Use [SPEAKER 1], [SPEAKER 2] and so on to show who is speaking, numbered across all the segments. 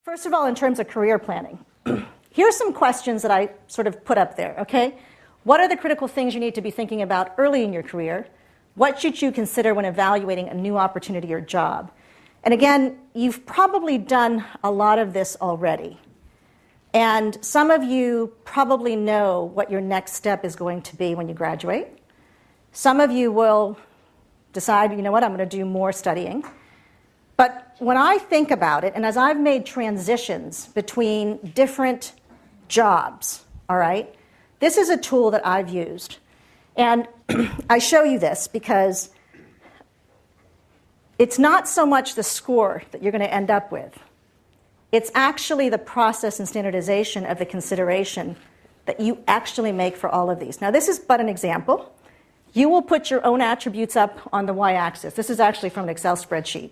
[SPEAKER 1] First of all, in terms of career planning, here's some questions that I sort of put up there, okay? What are the critical things you need to be thinking about early in your career? What should you consider when evaluating a new opportunity or job? And again, you've probably done a lot of this already. And some of you probably know what your next step is going to be when you graduate. Some of you will decide, you know what, I'm going to do more studying. But when I think about it, and as I've made transitions between different jobs, all right, this is a tool that I've used. And I show you this because it's not so much the score that you're going to end up with. It's actually the process and standardization of the consideration that you actually make for all of these. Now, this is but an example. You will put your own attributes up on the y-axis. This is actually from an Excel spreadsheet.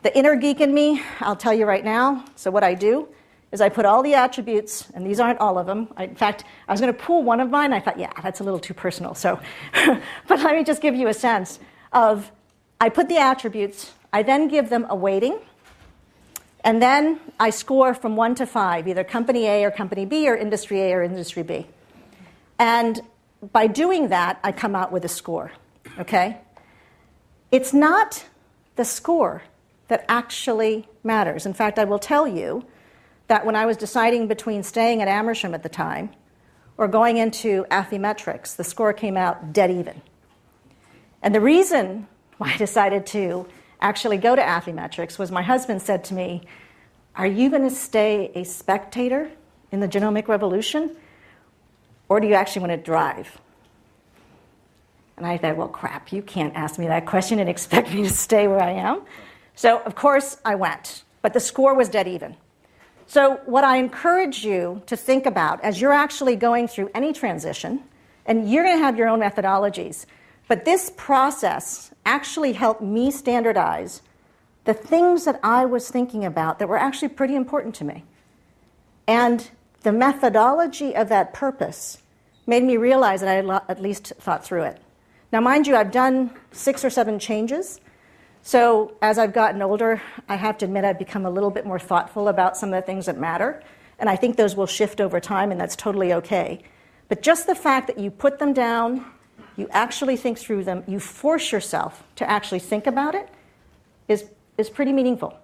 [SPEAKER 1] The inner geek in me, I'll tell you right now, so what I do is I put all the attributes, and these aren't all of them. In fact, I was going to pull one of mine. I thought, yeah, that's a little too personal. So, but let me just give you a sense of, I put the attributes, I then give them a weighting, and then I score from 1 to 5, either company A or company B or industry A or industry B. And by doing that, I come out with a score, okay? It's not the score that actually matters. In fact, I will tell you that when I was deciding between staying at Amersham at the time or going into Affymetrix, the score came out dead even. And the reason why I decided to actually go to Affymetrix was my husband said to me, are you going to stay a spectator in the genomic revolution, or do you actually want to drive? And I thought, well, crap, you can't ask me that question and expect me to stay where I am. So, of course, I went, but the score was dead even. So what I encourage you to think about as you're actually going through any transition, and you're going to have your own methodologies, but this process actually helped me standardize the things that I was thinking about that were actually pretty important to me. And the methodology of that purpose made me realize that I had at least thought through it. Now, mind you, I've done 6 or 7 changes. So as I've gotten older, I have to admit I've become a little bit more thoughtful about some of the things that matter. And I think those will shift over time, and that's totally okay. But just the fact that you put them down, you actually think through them, you force yourself to actually think about it is pretty meaningful.